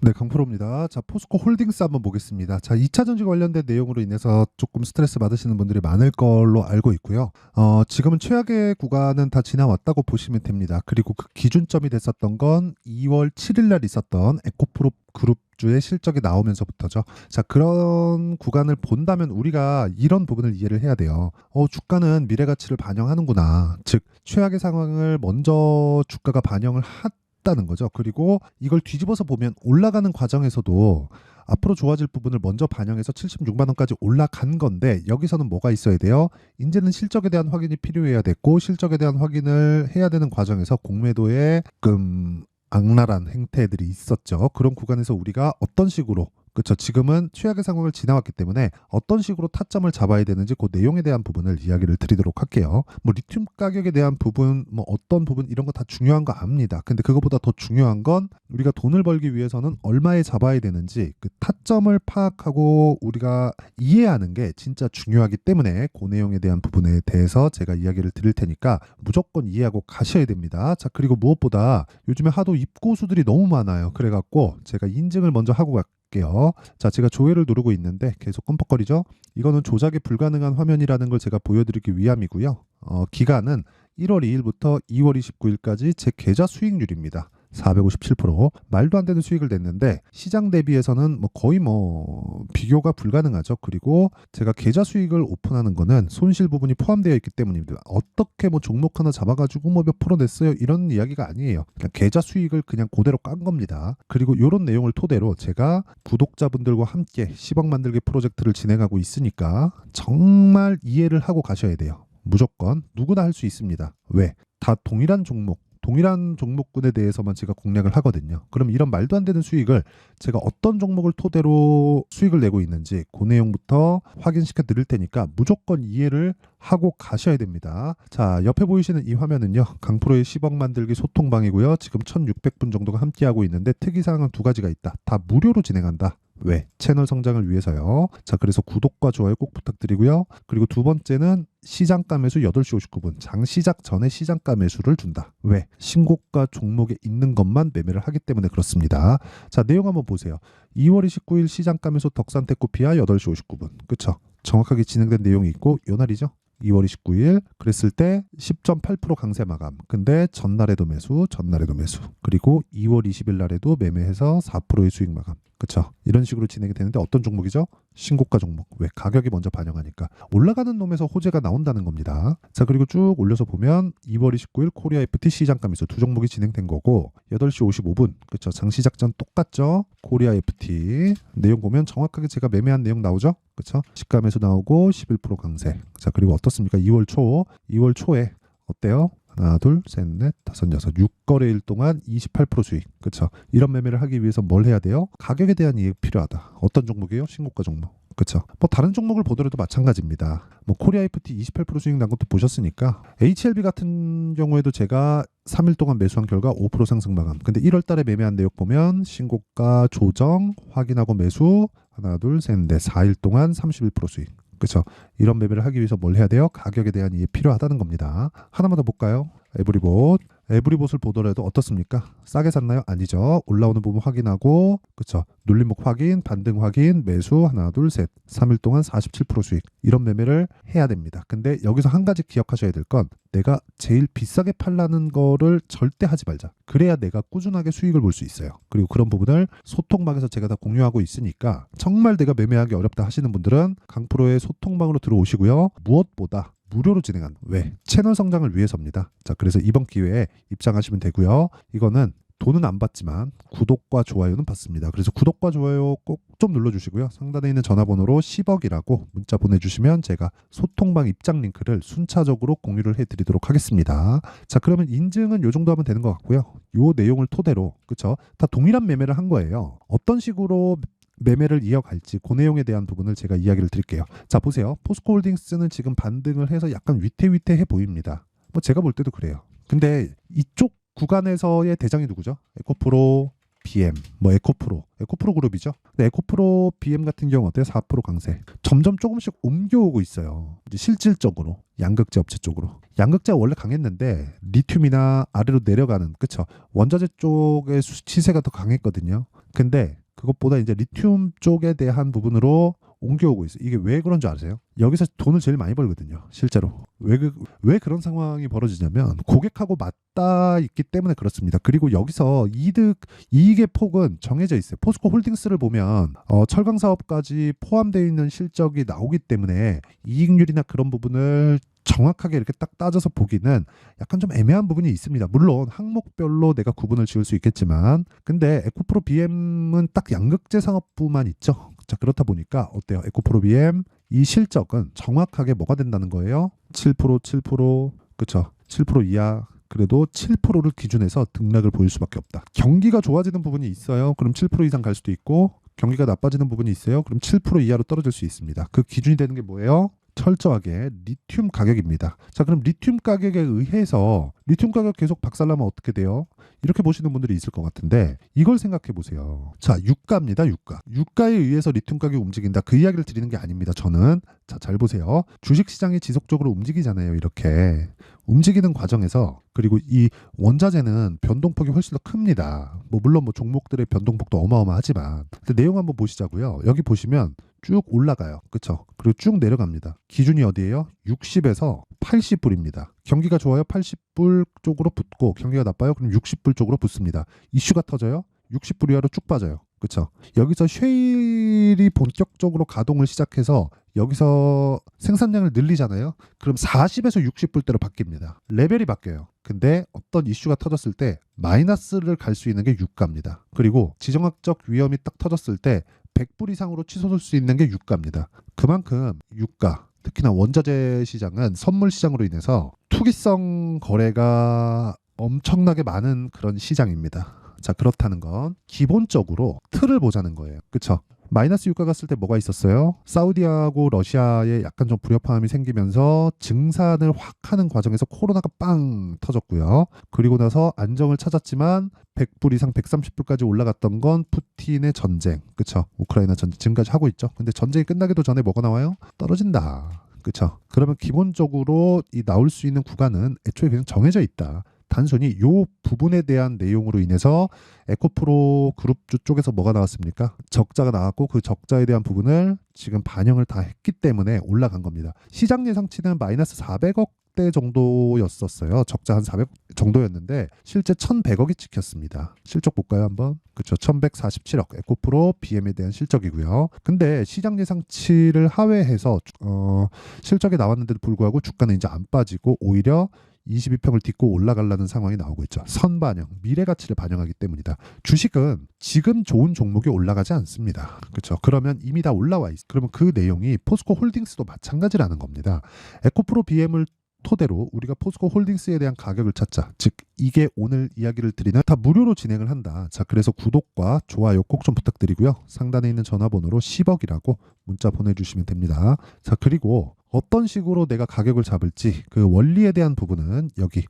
네, 강프로입니다. 자, 포스코 홀딩스 한번 보겠습니다. 자, 2차 전지 관련된 내용으로 인해서 조금 스트레스 받으시는 분들이 많을 걸로 알고 있고요. 지금은 최악의 구간은 다 지나왔다고 보시면 됩니다. 그리고 그 기준점이 됐었던 건 2월 7일 날 있었던 에코프로 그룹주의 실적이 나오면서부터죠. 자, 그런 구간을 본다면 우리가 이런 부분을 이해를 해야 돼요. 주가는 미래 가치를 반영하는구나. 즉, 최악의 상황을 먼저 주가가 반영을 다는 거죠. 그리고 이걸 뒤집어서 보면 올라가는 과정에서도 앞으로 좋아질 부분을 먼저 반영해서 76만 원까지 올라간 건데, 여기서는 뭐가 있어야 돼요? 이제는 실적에 대한 확인이 필요해야 됐고, 실적에 대한 확인을 해야 되는 과정에서 공매도의 악랄한 행태들이 있었죠. 그런 구간에서 우리가 어떤 식으로, 그렇죠, 지금은 최악의 상황을 지나왔기 때문에 어떤 식으로 타점을 잡아야 되는지 그 내용에 대한 부분을 이야기를 드리도록 할게요. 뭐 리튬 가격에 대한 부분, 뭐 어떤 부분, 이런 거 다 중요한 거 압니다. 근데 그거보다 더 중요한 건 우리가 돈을 벌기 위해서는 얼마에 잡아야 되는지 그 타점을 파악하고 우리가 이해하는 게 진짜 중요하기 때문에 그 내용에 대한 부분에 대해서 제가 이야기를 드릴 테니까 무조건 이해하고 가셔야 됩니다. 자, 그리고 무엇보다 요즘에 하도 입고수들이 너무 많아요. 그래갖고 제가 인증을 먼저 하고 갈게요. 자, 제가 조회를 누르고 있는데 계속 끔뻑거리죠. 이거는 조작이 불가능한 화면이라는 걸 제가 보여드리기 위함이고요. 기간은 1월 2일부터 2월 29일까지 제 계좌 수익률입니다. 457%. 말도 안 되는 수익을 냈는데 시장 대비해서는 거의 비교가 불가능하죠. 그리고 제가 계좌 수익을 오픈하는 거는 손실 부분이 포함되어 있기 때문입니다. 어떻게 종목 하나 잡아가지고 몇 프로 냈어요, 이런 이야기가 아니에요. 그냥 계좌 수익을 그냥 그대로 깐 겁니다. 그리고 이런 내용을 토대로 제가 구독자분들과 함께 10억 만들기 프로젝트를 진행하고 있으니까 정말 이해를 하고 가셔야 돼요. 무조건 누구나 할 수 있습니다. 왜? 다 동일한 종목군에 대해서만 제가 공략을 하거든요. 그럼 이런 말도 안 되는 수익을 제가 어떤 종목을 토대로 수익을 내고 있는지 그 내용부터 확인시켜 드릴 테니까 무조건 이해를 하고 가셔야 됩니다. 자, 옆에 보이시는 이 화면은요, 강프로의 10억 만들기 소통방이고요. 지금 1600분 정도가 함께하고 있는데 특이사항은 두 가지가 있다. 다 무료로 진행한다. 왜? 채널 성장을 위해서요. 자, 그래서 구독과 좋아요 꼭 부탁드리고요. 그리고 두 번째는 시장가 매수 8시 59분 장 시작 전에 시장가 매수를 준다. 왜? 신고가 종목에 있는 것만 매매를 하기 때문에 그렇습니다. 자, 내용 한번 보세요. 2월 29일 시장가 매수 덕산테코피아 8시 59분. 그쵸? 정확하게 진행된 내용이 있고 요 날이죠. 2월 29일 그랬을 때 10.8% 강세 마감. 근데 전날에도 매수. 그리고 2월 20일 날에도 매매해서 4%의 수익 마감. 그쵸? 이런 식으로 진행이 되는데 어떤 종목이죠? 신고가 종목. 왜? 가격이 먼저 반영하니까. 올라가는 놈에서 호재가 나온다는 겁니다. 자, 그리고 쭉 올려서 보면 2월 29일 코리아 FT 시장가 매수 두 종목이 진행된 거고 8시 55분. 그쵸? 장시작 전 똑같죠? 코리아 FT 내용 보면 정확하게 제가 매매한 내용 나오죠? 그쵸? 시가 매수 나오고 11% 강세. 자, 그리고 어떻습니까? 2월 초에 어때요? 하나, 둘, 셋, 넷, 다섯, 여섯, 6거래일 동안 28% 수익. 그쵸? 이런 매매를 하기 위해서 뭘 해야 돼요? 가격에 대한 이해가 필요하다. 어떤 종목이에요? 신고가 종목. 그쵸? 다른 종목을 보더라도 마찬가지입니다. 코리아 FT 28% 수익 난 것도 보셨으니까 HLB 같은 경우에도 제가 3일 동안 매수한 결과 5% 상승 마감. 근데 1월 달에 매매한 내역 보면 신고가 조정, 확인하고 매수, 하나, 둘, 셋, 넷, 4일 동안 31% 수익. 그렇죠? 이런 매매를 하기 위해서 뭘 해야 돼요? 가격에 대한 이해 필요하다는 겁니다. 하나만 더 볼까요? 에브리봇을 보더라도 어떻습니까? 싸게 샀나요? 아니죠. 올라오는 부분 확인하고, 그렇죠? 눌림목 확인, 반등 확인, 매수 하나, 둘, 셋. 3일 동안 47% 수익. 이런 매매를 해야 됩니다. 근데 여기서 한 가지 기억하셔야 될 건 내가 제일 비싸게 팔라는 거를 절대 하지 말자. 그래야 내가 꾸준하게 수익을 볼 수 있어요. 그리고 그런 부분을 소통방에서 제가 다 공유하고 있으니까 정말 내가 매매하기 어렵다 하시는 분들은 강프로의 소통방으로 들어오시고요. 무엇보다 무료로 진행한, 왜? 채널 성장을 위해서입니다. 자, 그래서 이번 기회에 입장하시면 되고요. 이거는 돈은 안 받지만 구독과 좋아요는 받습니다. 그래서 구독과 좋아요 꼭 좀 눌러주시고요. 상단에 있는 전화번호로 10억이라고 문자 보내주시면 제가 소통방 입장 링크를 순차적으로 공유를 해드리도록 하겠습니다. 자, 그러면 인증은 요 정도 하면 되는 것 같고요. 요 내용을 토대로, 그쵸? 다 동일한 매매를 한 거예요. 어떤 식으로 매매를 이어갈지 그 내용에 대한 부분을 제가 이야기를 드릴게요. 자, 보세요. 포스코홀딩스는 지금 반등을 해서 약간 위태위태해 보입니다. 제가 볼 때도 그래요. 근데 이쪽 구간에서의 대장이 누구죠? 에코프로, BM, 에코프로 그룹이죠. 근데 에코프로, BM 같은 경우 어때요? 4% 강세. 점점 조금씩 옮겨오고 있어요. 이제 실질적으로 양극재 업체 쪽으로. 양극재가 원래 강했는데 리튬이나 아래로 내려가는, 그쵸? 원자재 쪽의 시세가 더 강했거든요. 근데 그것보다 이제 리튬 쪽에 대한 부분으로 옮겨오고 있어요. 이게 왜 그런 줄 아세요? 여기서 돈을 제일 많이 벌거든요. 실제로. 왜 그런 상황이 벌어지냐면 고객하고 맞닿아 있기 때문에 그렇습니다. 그리고 여기서 이익의 폭은 정해져 있어요. 포스코 홀딩스를 보면 철강 사업까지 포함되어 있는 실적이 나오기 때문에 이익률이나 그런 부분을 정확하게 이렇게 딱 따져서 보기는 약간 좀 애매한 부분이 있습니다. 물론 항목별로 내가 구분을 지을 수 있겠지만 근데 에코프로 BM은 딱 양극재 상업부만 있죠. 자, 그렇다 보니까 어때요? 에코프로 BM 이 실적은 정확하게 뭐가 된다는 거예요? 7%, 7%, 그쵸? 7% 이하 그래도 7%를 기준해서 등락을 보일 수밖에 없다. 경기가 좋아지는 부분이 있어요. 그럼 7% 이상 갈 수도 있고 경기가 나빠지는 부분이 있어요. 그럼 7% 이하로 떨어질 수 있습니다. 그 기준이 되는 게 뭐예요? 철저하게 리튬 가격입니다. 자, 그럼 리튬 가격에 의해서 리튬 가격 계속 박살나면 어떻게 돼요? 이렇게 보시는 분들이 있을 것 같은데 이걸 생각해 보세요. 자, 유가입니다. 유가에 의해서 리튬 가격이 움직인다. 그 이야기를 드리는 게 아닙니다. 저는 자, 잘 보세요. 주식 시장이 지속적으로 움직이잖아요. 이렇게 움직이는 과정에서 그리고 이 원자재는 변동폭이 훨씬 더 큽니다. 물론 종목들의 변동폭도 어마어마하지만 근데 내용 한번 보시자고요. 여기 보시면 쭉 올라가요. 그렇죠? 그리고 쭉 내려갑니다. 기준이 어디예요? 60에서 80불입니다. 경기가 좋아요? 80불 쪽으로 붙고 경기가 나빠요? 그럼 60불 쪽으로 붙습니다. 이슈가 터져요? 60불 이하로 쭉 빠져요. 그렇죠? 여기서 쉐일이 본격적으로 가동을 시작해서 여기서 생산량을 늘리잖아요. 그럼 40에서 60불대로 바뀝니다. 레벨이 바뀌어요. 근데 어떤 이슈가 터졌을 때 마이너스를 갈 수 있는 게 유가입니다. 그리고 지정학적 위험이 딱 터졌을 때 100불 이상으로 치솟을 수 있는 게 유가입니다. 그만큼 유가, 특히나 원자재 시장은 선물 시장으로 인해서 투기성 거래가 엄청나게 많은 그런 시장입니다. 자, 그렇다는 건 기본적으로 틀을 보자는 거예요. 그쵸? 마이너스 유가 갔을 때 뭐가 있었어요? 사우디하고 러시아에 약간 좀 불협화음이 생기면서 증산을 확 하는 과정에서 코로나가 빵 터졌고요. 그리고 나서 안정을 찾았지만 100불 이상 130불까지 올라갔던 건 푸틴의 전쟁. 그쵸? 우크라이나 전쟁 지금까지 하고 있죠. 근데 전쟁이 끝나기도 전에 뭐가 나와요? 떨어진다. 그쵸? 그러면 기본적으로 이 나올 수 있는 구간은 애초에 그냥 정해져 있다. 단순히 이 부분에 대한 내용으로 인해서 에코프로 그룹주 쪽에서 뭐가 나왔습니까? 적자가 나왔고 그 적자에 대한 부분을 지금 반영을 다 했기 때문에 올라간 겁니다. 시장 예상치는 마이너스 400억대 정도였었어요. 적자 한 400 정도였는데 실제 1100억이 찍혔습니다. 실적 볼까요 한번? 그렇죠. 1147억 에코프로 BM에 대한 실적이고요. 근데 시장 예상치를 하회해서 실적이 나왔는데도 불구하고 주가는 이제 안 빠지고 오히려 22평을 딛고 올라가려는 상황이 나오고 있죠. 선반영, 미래 가치를 반영하기 때문이다. 주식은 지금 좋은 종목이 올라가지 않습니다. 그렇죠. 그러면 이미 다 올라와 있어. 그러면 그 내용이 포스코 홀딩스도 마찬가지라는 겁니다. 에코프로 BM을 토대로 우리가 포스코 홀딩스에 대한 가격을 찾자. 즉 이게 오늘 이야기를 드리는 다 무료로 진행을 한다. 자, 그래서 구독과 좋아요 꼭 좀 부탁드리고요. 상단에 있는 전화번호로 10억이라고 문자 보내주시면 됩니다. 자, 그리고 어떤 식으로 내가 가격을 잡을지 그 원리에 대한 부분은 여기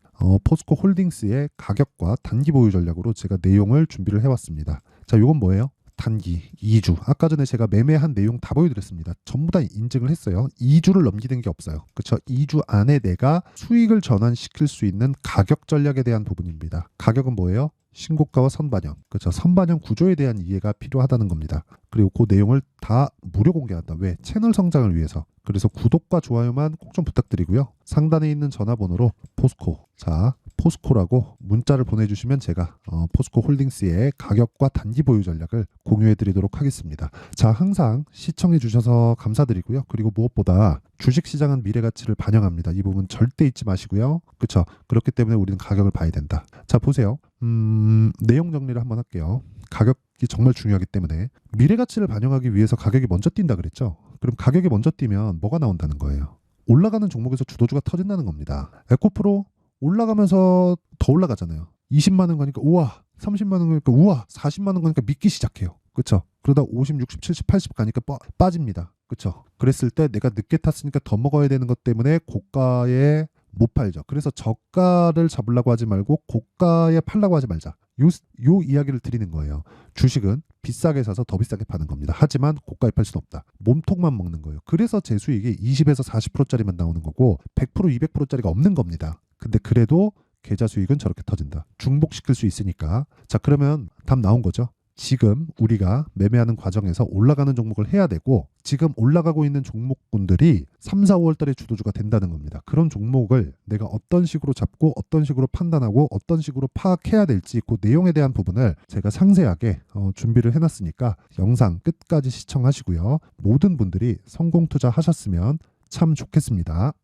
포스코 홀딩스의 가격과 단기 보유 전략으로 제가 내용을 준비를 해왔습니다. 자, 이건 뭐예요? 단기 2주. 아까 전에 제가 매매한 내용 다 보여드렸습니다. 전부 다 인증을 했어요. 2주를 넘기는 게 없어요. 그렇죠? 2주 안에 내가 수익을 전환시킬 수 있는 가격 전략에 대한 부분입니다. 가격은 뭐예요? 신고가와 선반영. 그렇죠? 선반영 구조에 대한 이해가 필요하다는 겁니다. 그리고 그 내용을 다 무료 공개한다. 왜? 채널 성장을 위해서. 그래서 구독과 좋아요만 꼭 좀 부탁드리고요. 상단에 있는 전화번호로 포스코. 자, 포스코라고 문자를 보내주시면 제가 포스코 홀딩스의 가격과 단기 보유 전략을 공유해드리도록 하겠습니다. 자, 항상 시청해주셔서 감사드리고요. 그리고 무엇보다 주식시장은 미래가치를 반영합니다. 이 부분 절대 잊지 마시고요. 그렇죠? 그렇기 때문에 우리는 가격을 봐야 된다. 자, 보세요. 내용 정리를 한번 할게요. 가격이 정말 중요하기 때문에 미래가치를 반영하기 위해서 가격이 먼저 뛴다 그랬죠? 그럼 가격이 먼저 뛰면 뭐가 나온다는 거예요? 올라가는 종목에서 주도주가 터진다는 겁니다. 에코프로 올라가면서 더 올라가잖아요. 20만 원 가니까 우와, 30만 원 가니까 우와, 40만 원 가니까 믿기 시작해요. 그렇죠? 그러다 50, 60, 70, 80 가니까 빠집니다. 그렇죠? 그랬을 때 내가 늦게 탔으니까 더 먹어야 되는 것 때문에 고가에 못 팔죠. 그래서 저가를 잡으려고 하지 말고 고가에 팔라고 하지 말자. 요 이야기를 드리는 거예요. 주식은 비싸게 사서 더 비싸게 파는 겁니다. 하지만 고가에 팔 수는 없다. 몸통만 먹는 거예요. 그래서 제 수익이 20에서 40%짜리만 나오는 거고 100%, 200%짜리가 없는 겁니다. 근데 그래도 계좌 수익은 저렇게 터진다. 중복시킬 수 있으니까. 자, 그러면 답 나온 거죠. 지금 우리가 매매하는 과정에서 올라가는 종목을 해야 되고 지금 올라가고 있는 종목군들이 3, 4, 5월 달에 주도주가 된다는 겁니다. 그런 종목을 내가 어떤 식으로 잡고 어떤 식으로 판단하고 어떤 식으로 파악해야 될지 그 내용에 대한 부분을 제가 상세하게 준비를 해놨으니까 영상 끝까지 시청하시고요. 모든 분들이 성공 투자하셨으면 참 좋겠습니다.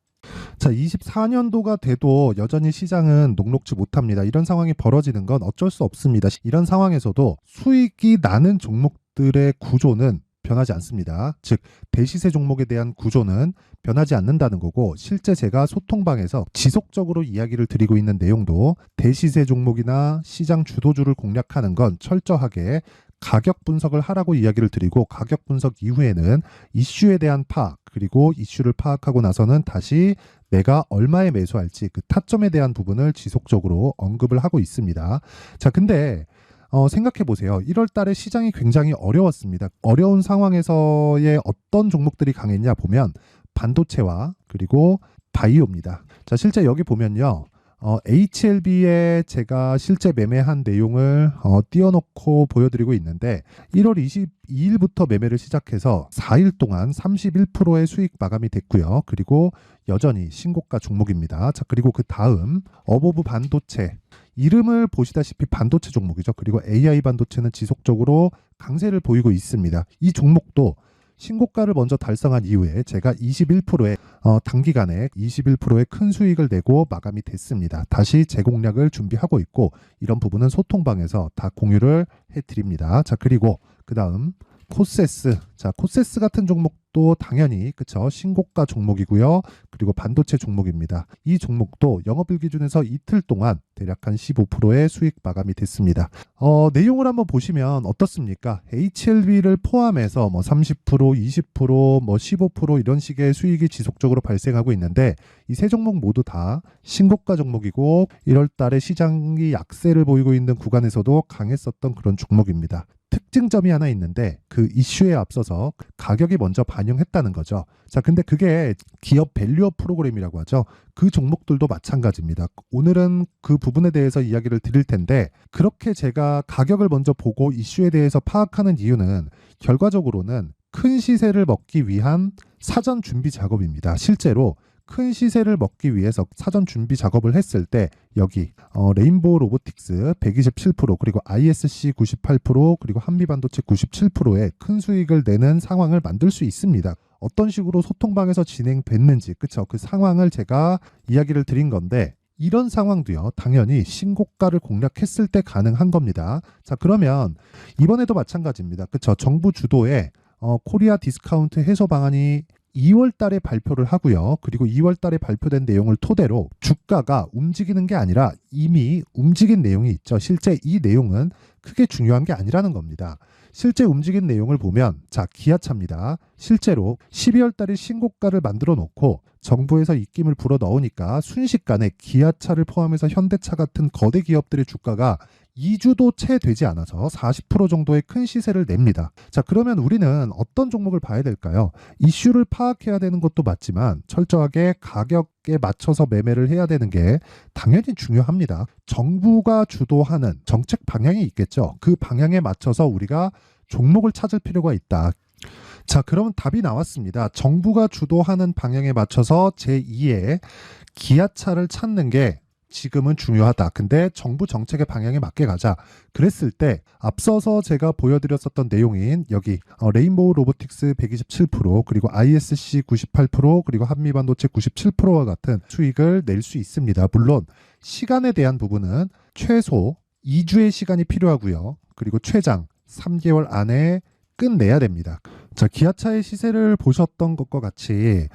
자, 24년도가 돼도 여전히 시장은 녹록지 못합니다. 이런 상황이 벌어지는 건 어쩔 수 없습니다. 이런 상황에서도 수익이 나는 종목들의 구조는 변하지 않습니다. 즉, 대시세 종목에 대한 구조는 변하지 않는다는 거고, 실제 제가 소통방에서 지속적으로 이야기를 드리고 있는 내용도 대시세 종목이나 시장 주도주를 공략하는 건 철저하게 가격 분석을 하라고 이야기를 드리고, 가격 분석 이후에는 이슈에 대한 파악, 그리고 이슈를 파악하고 나서는 다시 내가 얼마에 매수할지 그 타점에 대한 부분을 지속적으로 언급을 하고 있습니다. 자, 근데 생각해 보세요. 1월 달에 시장이 굉장히 어려웠습니다. 어려운 상황에서의 어떤 종목들이 강했냐 보면 반도체와 그리고 바이오입니다. 자, 실제 여기 보면요. HLB에 제가 실제 매매한 내용을 띄워놓고 보여드리고 있는데 1월 22일부터 매매를 시작해서 4일 동안 31%의 수익 마감이 됐고요. 그리고 여전히 신고가 종목입니다. 자, 그리고 그 다음 어보브 반도체, 이름을 보시다시피 반도체 종목이죠. 그리고 AI 반도체는 지속적으로 강세를 보이고 있습니다. 이 종목도 신고가를 먼저 달성한 이후에 제가 21%의 단기간에 21%의 큰 수익을 내고 마감이 됐습니다. 다시 재공략을 준비하고 있고 이런 부분은 소통방에서 다 공유를 해드립니다. 자, 그리고 그 다음 코세스. 자, 코세스 같은 종목도 당연히 그쵸, 신고가 종목이고요. 그리고 반도체 종목입니다. 이 종목도 영업일 기준에서 이틀 동안 대략 한 15%의 수익 마감이 됐습니다. 내용을 한번 보시면 어떻습니까? HLB를 포함해서 뭐 30%, 20%, 뭐 15% 이런 식의 수익이 지속적으로 발생하고 있는데 이 세 종목 모두 다 신고가 종목이고 1월 달에 시장이 약세를 보이고 있는 구간에서도 강했었던 그런 종목입니다. 특징점이 하나 있는데 그 이슈에 앞서서 가격이 먼저 반영했다는 거죠. 자, 근데 그게 기업 밸류업 프로그램이라고 하죠. 그 종목들도 마찬가지입니다. 오늘은 그 부분에 대해서 이야기를 드릴 텐데 그렇게 제가 가격을 먼저 보고 이슈에 대해서 파악하는 이유는 결과적으로는 큰 시세를 먹기 위한 사전 준비 작업입니다. 실제로 큰 시세를 먹기 위해서 사전 준비 작업을 했을 때 여기 레인보우 로보틱스 127% 그리고 ISC 98% 그리고 한미반도체 97%의 큰 수익을 내는 상황을 만들 수 있습니다. 어떤 식으로 소통방에서 진행됐는지 그쵸? 그 상황을 제가 이야기를 드린 건데 이런 상황도요 당연히 신고가를 공략했을 때 가능한 겁니다. 자, 그러면 이번에도 마찬가지입니다. 그쵸? 정부 주도의 코리아 디스카운트 해소 방안이 2월 달에 발표를 하고요. 그리고 2월 달에 발표된 내용을 토대로 주가가 움직이는 게 아니라 이미 움직인 내용이 있죠. 실제 이 내용은 크게 중요한 게 아니라는 겁니다. 실제 움직인 내용을 보면 자, 기아차입니다. 실제로 12월 달에 신고가를 만들어 놓고 정부에서 입김을 불어 넣으니까 순식간에 기아차를 포함해서 현대차 같은 거대 기업들의 주가가 2주도 채 되지 않아서 40% 정도의 큰 시세를 냅니다. 자, 그러면 우리는 어떤 종목을 봐야 될까요? 이슈를 파악해야 되는 것도 맞지만 철저하게 가격에 맞춰서 매매를 해야 되는 게 당연히 중요합니다. 정부가 주도하는 정책 방향이 있겠죠. 그 방향에 맞춰서 우리가 종목을 찾을 필요가 있다. 자, 그러면 답이 나왔습니다. 정부가 주도하는 방향에 맞춰서 제2의 기아차를 찾는 게 지금은 중요하다. 근데 정부 정책의 방향에 맞게 가자. 그랬을 때 앞서서 제가 보여드렸었던 내용인 여기 레인보우 로보틱스 127% 그리고 ISC 98% 그리고 한미반도체 97%와 같은 수익을 낼 수 있습니다. 물론 시간에 대한 부분은 최소 2주의 시간이 필요하고요. 그리고 최장 3개월 안에 끝내야 됩니다. 자, 기아차의 시세를 보셨던 것과 같이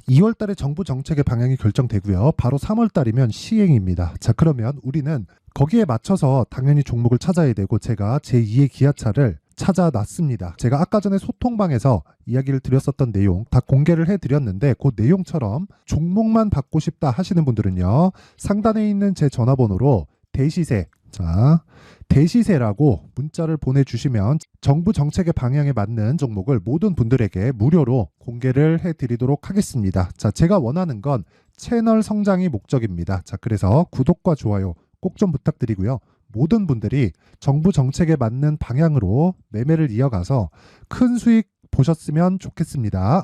2월 달에 정부 정책의 방향이 결정되고요. 바로 3월 달이면 시행입니다. 자, 그러면 우리는 거기에 맞춰서 당연히 종목을 찾아야 되고 제가 제2의 기아차를 찾아놨습니다. 제가 아까 전에 소통방에서 이야기를 드렸었던 내용 다 공개를 해드렸는데 그 내용처럼 종목만 받고 싶다 하시는 분들은요. 상단에 있는 제 전화번호로 대시세, 자, 대시세라고 문자를 보내주시면 정부 정책의 방향에 맞는 종목을 모든 분들에게 무료로 공개를 해드리도록 하겠습니다. 자, 제가 원하는 건 채널 성장이 목적입니다. 자, 그래서 구독과 좋아요 꼭 좀 부탁드리고요. 모든 분들이 정부 정책에 맞는 방향으로 매매를 이어가서 큰 수익 보셨으면 좋겠습니다.